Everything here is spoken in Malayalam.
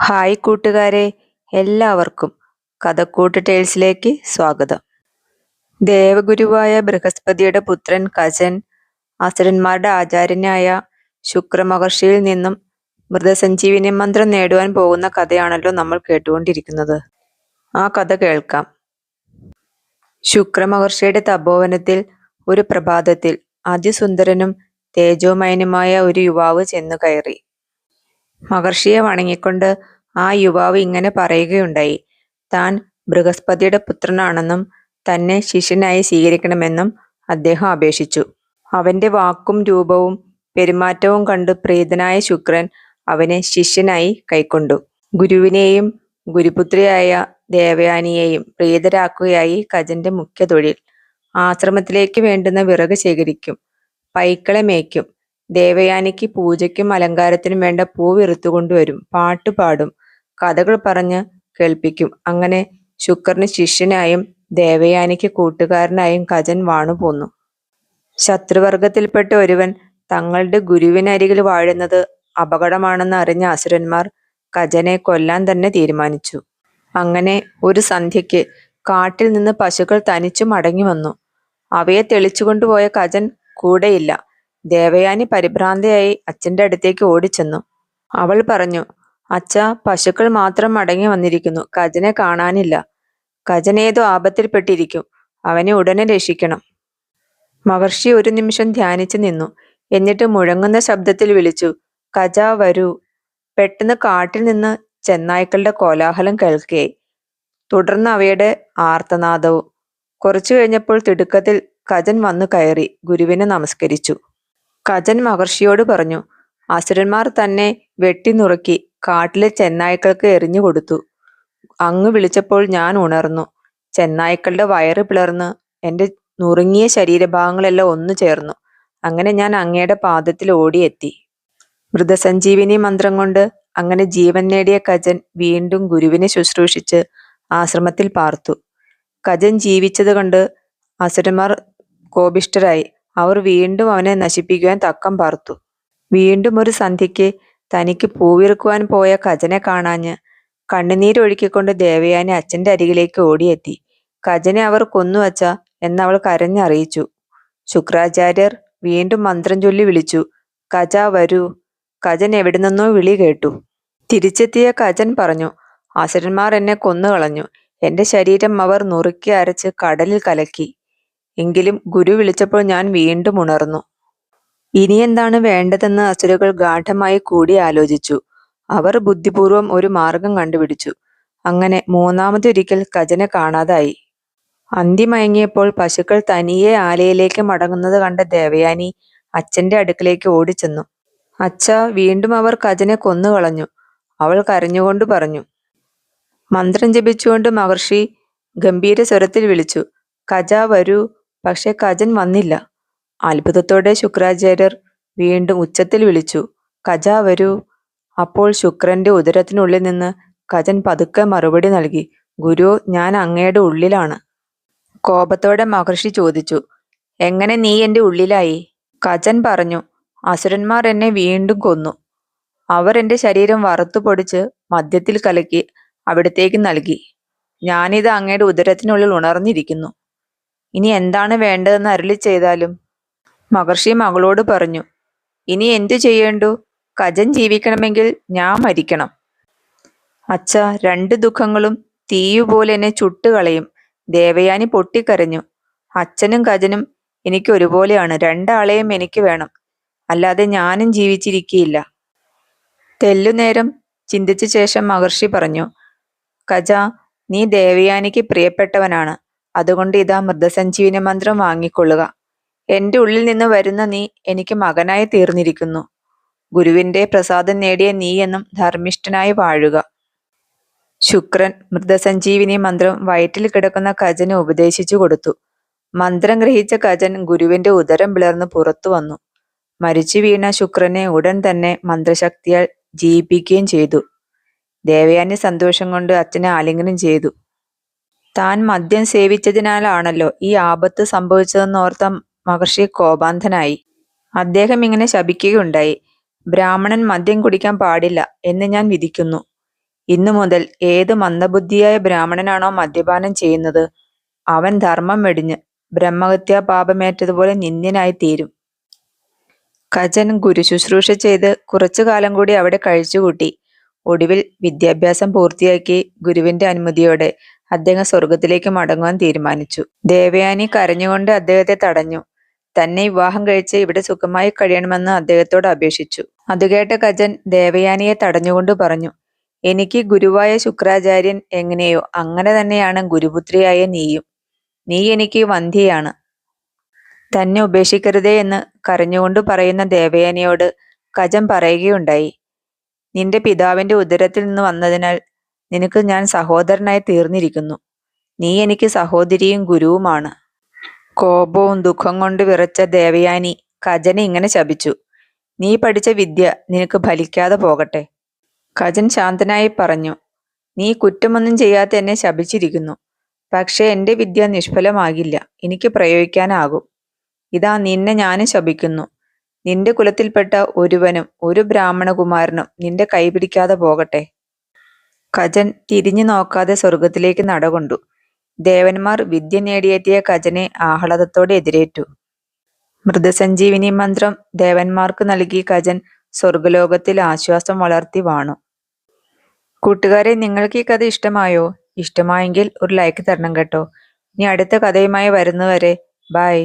ഹായ് കൂട്ടുകാരെ, എല്ലാവർക്കും കഥക്കൂട്ട് ടേൽസിലേക്ക് സ്വാഗതം. ദേവഗുരുവായ ബൃഹസ്പതിയുടെ പുത്രൻ കജൻ അസുരന്മാരുടെ ആചാര്യനായ ശുക്രമഹർഷിയിൽ നിന്നും മൃതസഞ്ജീവിനി മന്ത്രം നേടുവാൻ പോകുന്ന കഥയാണല്ലോ നമ്മൾ കേട്ടുകൊണ്ടിരിക്കുന്നത്. ആ കഥ കേൾക്കാം. ശുക്രമഹർഷിയുടെ തപോവനത്തിൽ ഒരു പ്രഭാതത്തിൽ അതിസുന്ദരനും തേജോമയനുമായ ഒരു യുവാവ് ചെന്നു കയറി. മഹർഷിയെ വണങ്ങിക്കൊണ്ട് ആ യുവാവ് ഇങ്ങനെ പറയുകയുണ്ടായി. താൻ ബൃഹസ്പതിയുടെ പുത്രനാണെന്നും തന്നെ ശിഷ്യനായി സ്വീകരിക്കണമെന്നും അദ്ദേഹം അപേക്ഷിച്ചു. അവന്റെ വാക്കും രൂപവും പെരുമാറ്റവും കണ്ടു പ്രീതനായ ശുക്രൻ അവനെ ശിഷ്യനായി കൈക്കൊണ്ടു. ഗുരുവിനെയും ഗുരുപുത്രിയായ ദേവയാനിയെയും പ്രീതരാക്കുകയായി കജന്റെ മുഖ്യ തൊഴിൽ. ആശ്രമത്തിലേക്ക് വേണ്ടുന്ന വിറക് ശേഖരിക്കും, പൈക്കളെ മേയ്ക്കും, ദേവയാനിക്ക് പൂജയ്ക്കും അലങ്കാരത്തിനും വേണ്ട പൂ വിറുത്തുകൊണ്ടുവരും, പാട്ടുപാടും, കഥകൾ പറഞ്ഞ് കേൾപ്പിക്കും. അങ്ങനെ ശുക്രന് ശിഷ്യനായും ദേവയാനിക്ക് കൂട്ടുകാരനായും കജൻ വാണുപോന്നു. ശത്രുവർഗത്തിൽപ്പെട്ട ഒരുവൻ തങ്ങളുടെ ഗുരുവിനരികിൽ വാഴുന്നത് അപകടമാണെന്ന് അറിഞ്ഞ അസുരന്മാർ കജനെ കൊല്ലാൻ തന്നെ തീരുമാനിച്ചു. അങ്ങനെ ഒരു സന്ധ്യയ്ക്ക് കാട്ടിൽ നിന്ന് പശുക്കൾ തനിച്ചു മടങ്ങി വന്നു. അവയെ തെളിച്ചുകൊണ്ടുപോയ കജൻ കൂടെയില്ല. ദേവയാനി പരിഭ്രാന്തയായി അച്ഛൻ്റെ അടുത്തേക്ക് ഓടിച്ചെന്നു. അവൾ പറഞ്ഞു, അച്ഛാ, പശുക്കൾ മാത്രം മടങ്ങി വന്നിരിക്കുന്നു, കജനെ കാണാനില്ല. കജൻ ഏതോ ആപത്തിൽപ്പെട്ടിരിക്കും, അവനെ ഉടനെ രക്ഷിക്കണം. മഹർഷി ഒരു നിമിഷം ധ്യാനിച്ചു നിന്നു. എന്നിട്ട് മുഴങ്ങുന്ന ശബ്ദത്തിൽ വിളിച്ചു, കജ വരൂ. പെട്ടെന്ന് കാട്ടിൽ നിന്ന് ചെന്നായ്ക്കളുടെ കോലാഹലം കേൾക്കുകയായി. തുടർന്ന് അവയുടെ ആർത്തനാദവും. കുറച്ചു കഴിഞ്ഞപ്പോൾ തിടുക്കത്തിൽ കജൻ വന്നു കയറി ഗുരുവിനെ നമസ്കരിച്ചു. കജൻ മഹർഷിയോട് പറഞ്ഞു, അസുരന്മാർ തന്നെ വെട്ടിനുറുക്കി കാട്ടിലെ ചെന്നായ്ക്കൾക്ക് എറിഞ്ഞു കൊടുത്തു. അങ്ങ് വിളിച്ചപ്പോൾ ഞാൻ ഉണർന്നു. ചെന്നായ്ക്കളുടെ വയറ് പിളർന്ന് എൻ്റെ നുറുങ്ങിയ ശരീരഭാഗങ്ങളെല്ലാം ഒന്നു ചേർന്നു. അങ്ങനെ ഞാൻ അങ്ങയുടെ പാദത്തിൽ ഓടിയെത്തി. മൃതസഞ്ജീവിനി മന്ത്രം കൊണ്ട് അങ്ങനെ ജീവൻ നേടിയ കജൻ വീണ്ടും ഗുരുവിനെ ശുശ്രൂഷിച്ച് ആശ്രമത്തിൽ പാർത്തു. കജൻ ജീവിച്ചത് കണ്ട് അസുരന്മാർ കോപിഷ്ഠരായി. അവർ വീണ്ടും അവനെ നശിപ്പിക്കുവാൻ തക്കം പാർത്തു. വീണ്ടും ഒരു സന്ധ്യയ്ക്ക് തനിക്ക് പൂവിറുക്കുവാൻ പോയ കജനെ കാണാഞ്ഞ് കണ്ണുനീരൊഴുക്കിക്കൊണ്ട് ദേവയാനി അച്ഛൻ്റെ അരികിലേക്ക് ഓടിയെത്തി. കജനെ അവർ കൊന്നുവച്ച എന്നവൾ കരഞ്ഞറിയിച്ചു. ശുക്രാചാര്യർ വീണ്ടും മന്ത്രം ചൊല്ലി വിളിച്ചു, കജ വരൂ. കജൻ എവിടെ നിന്നോ വിളി കേട്ടു. തിരിച്ചെത്തിയ കജൻ പറഞ്ഞു, അസുരന്മാർ എന്നെ കൊന്നുകളഞ്ഞു. എൻ്റെ ശരീരം അവർ നുറുക്കി അരച്ച് കടലിൽ കലക്കി. എങ്കിലും ഗുരു വിളിച്ചപ്പോൾ ഞാൻ വീണ്ടും ഉണർന്നു. ഇനി എന്താണ് വേണ്ടതെന്ന് അസുരകൾ ഗാഢമായി കൂടി ആലോചിച്ചു. അവർ ബുദ്ധിപൂർവം ഒരു മാർഗം കണ്ടുപിടിച്ചു. അങ്ങനെ മൂന്നാമതൊരിക്കൽ കജനെ കാണാതായി. അന്തിമയങ്ങിയപ്പോൾ പശുക്കൾ തനിയെ ആലയിലേക്ക് മടങ്ങുന്നത് കണ്ട ദേവയാനി അച്ഛൻ്റെ അടുക്കലേക്ക് ഓടിച്ചെന്നു. അച്ഛാ, വീണ്ടും അവർ കജനെ കൊന്നുകളഞ്ഞു. അവൾ കരഞ്ഞുകൊണ്ട് പറഞ്ഞു. മന്ത്രം ജപിച്ചുകൊണ്ട് മഹർഷി ഗംഭീര സ്വരത്തിൽ വിളിച്ചു, കജ വരൂ. പക്ഷെ കജൻ വന്നില്ല. അത്ഭുതത്തോടെ ശുക്രാചാര്യർ വീണ്ടും ഉച്ചത്തിൽ വിളിച്ചു, കജ വരൂ. അപ്പോൾ ശുക്രന്റെ ഉദരത്തിനുള്ളിൽ നിന്ന് കജൻ പതുക്കെ മറുപടി നൽകി, ഗുരു, ഞാൻ അങ്ങയുടെ ഉള്ളിലാണ്. കോപത്തോടെ മഹർഷി ചോദിച്ചു, എങ്ങനെ നീ എൻ്റെ ഉള്ളിലായി? കജൻ പറഞ്ഞു, അസുരന്മാർ എന്നെ വീണ്ടും കൊന്നു. അവർ എൻ്റെ ശരീരം വറുത്തു പൊടിച്ച് മദ്യത്തിൽ കലക്കി അവിടത്തേക്ക് നൽകി. ഞാനിത് അങ്ങയുടെ ഉദരത്തിനുള്ളിൽ ഉണർന്നിരിക്കുന്നു. ഇനി എന്താണ് വേണ്ടതെന്ന് അരുളി ചെയ്താലും. മഹർഷി മകളോട് പറഞ്ഞു, ഇനി എന്തു ചെയ്യേണ്ടു? കജൻ ജീവിക്കണമെങ്കിൽ ഞാൻ മരിക്കണം. അച്ഛ, രണ്ട് ദുഃഖങ്ങളും തീയുപോലെ എന്നെ ചുട്ടുകളയും. ദേവയാനി പൊട്ടിക്കരഞ്ഞു. അച്ഛനും കജനും എനിക്ക് ഒരുപോലെയാണ്. രണ്ടാളെയും എനിക്ക് വേണം, അല്ലാതെ ഞാനും ജീവിച്ചിരിക്കയില്ല. തെല്ലുനേരം ചിന്തിച്ച ശേഷം മഹർഷി പറഞ്ഞു, കജ, നീ ദേവയാനിക്ക് പ്രിയപ്പെട്ടവനാണ്. അതുകൊണ്ട് ഇതാ മൃതസഞ്ജീവിനി മന്ത്രം വാങ്ങിക്കൊള്ളുക. എൻ്റെ ഉള്ളിൽ നിന്ന് വരുന്ന നീ എനിക്ക് മകനായി തീർന്നിരിക്കുന്നു. ഗുരുവിൻ്റെ പ്രസാദം നേടിയ നീ എന്നും ധർമ്മിഷ്ഠനായി വാഴുക. ശുക്രൻ മൃതസഞ്ജീവിനി മന്ത്രം വയറ്റിൽ കിടക്കുന്ന കജന് ഉപദേശിച്ചു കൊടുത്തു. മന്ത്രം ഗ്രഹിച്ച കജൻ ഗുരുവിൻ്റെ ഉദരം പിളർന്ന് പുറത്തു വന്നു. മരിച്ചു വീണ ശുക്രനെ ഉടൻ തന്നെ മന്ത്രശക്തിയാൽ ജീവിപ്പിക്കുകയും ചെയ്തു. ദേവയാനി സന്തോഷം കൊണ്ട് അച്ഛനെ ആലിംഗനം ചെയ്തു. താൻ മദ്യം സേവിച്ചതിനാലാണല്ലോ ഈ ആപത്ത് സംഭവിച്ചതെന്നോർത്ത മഹർഷി കോപാന്ധനായി. അദ്ദേഹം ഇങ്ങനെ ശപിക്കുകയുണ്ടായി, ബ്രാഹ്മണൻ മദ്യം കുടിക്കാൻ പാടില്ല എന്ന് ഞാൻ വിധിക്കുന്നു. ഇന്നു മുതൽ ഏത് മന്ദബുദ്ധിയായ ബ്രാഹ്മണനാണോ മദ്യപാനം ചെയ്യുന്നത്, അവൻ ധർമ്മം വെടിഞ്ഞ് ബ്രഹ്മഹത്യാ പാപമേറ്റതുപോലെ നിന്ദ്യനായി തീരും. കജൻ ഗുരുശുശ്രൂഷ ചെയ്ത് കുറച്ചു കാലം കൂടി അവിടെ കഴിച്ചുകൂട്ടി. ഒടുവിൽ വിദ്യാഭ്യാസം പൂർത്തിയാക്കി ഗുരുവിന്റെ അനുമതിയോടെ അദ്ദേഹം സ്വർഗത്തിലേക്ക് മടങ്ങുവാൻ തീരുമാനിച്ചു. ദേവയാനി കരഞ്ഞുകൊണ്ട് അദ്ദേഹത്തെ തടഞ്ഞു. തന്നെ വിവാഹം കഴിച്ച് ഇവിടെ സുഖമായി കഴിയണമെന്ന് അദ്ദേഹത്തോട് അപേക്ഷിച്ചു. അതുകേട്ട കജൻ ദേവയാനിയെ തടഞ്ഞുകൊണ്ട് പറഞ്ഞു, എനിക്ക് ഗുരുവായ ശുക്രാചാര്യൻ എങ്ങനെയോ അങ്ങനെ തന്നെയാണ് ഗുരുപുത്രിയായ നീയും. നീ എനിക്ക് വന്ധ്യയാണ്. തന്നെ ഉപേക്ഷിക്കരുതേ എന്ന് കരഞ്ഞുകൊണ്ട് പറയുന്ന ദേവയാനിയോട് കജൻ പറയുകയുണ്ടായി, നിന്റെ പിതാവിന്റെ ഉദരത്തിൽ നിന്ന് വന്നതിനാൽ നിനക്ക് ഞാൻ സഹോദരനായി തീർന്നിരിക്കുന്നു. നീ എനിക്ക് സഹോദരിയും ഗുരുവുമാണ്. കോപവും ദുഃഖം കൊണ്ട് വിറച്ച ദേവയാനി കജനെ ഇങ്ങനെ ശപിച്ചു, നീ പഠിച്ച വിദ്യ നിനക്ക് ഫലിക്കാതെ പോകട്ടെ. കജൻ ശാന്തനായി പറഞ്ഞു, നീ കുറ്റമൊന്നും ചെയ്യാത്ത എന്നെ ശപിച്ചിരിക്കുന്നു. പക്ഷേ എൻ്റെ വിദ്യ നിഷ്ഫലമാകില്ല, എനിക്ക് പ്രയോഗിക്കാനാകും. ഇതാ നിന്നെ ഞാനും ശപിക്കുന്നു. നിന്റെ കുലത്തിൽപ്പെട്ട ഒരുവനും ഒരു ബ്രാഹ്മണകുമാരനും നിന്റെ കൈ പിടിക്കാതെ പോകട്ടെ. കജൻ തിരിഞ്ഞു നോക്കാതെ സ്വർഗത്തിലേക്ക് നടകൊണ്ടു. ദേവന്മാർ വിദ്യ നേടിയെത്തിയ കജനെ ആഹ്ലാദത്തോടെ എതിരേറ്റു. മൃതസഞ്ജീവിനി മന്ത്രം ദേവന്മാർക്ക് നൽകി കജൻ സ്വർഗലോകത്തിൽ ആശ്വാസം വളർത്തി വാണു. കൂട്ടുകാരെ, നിങ്ങൾക്ക് ഈ കഥ ഇഷ്ടമായോ? ഇഷ്ടമായെങ്കിൽ ഒരു ലൈക്ക് തരണം കേട്ടോ. ഇനി അടുത്ത കഥയുമായി വരുന്നവരെ ബൈ.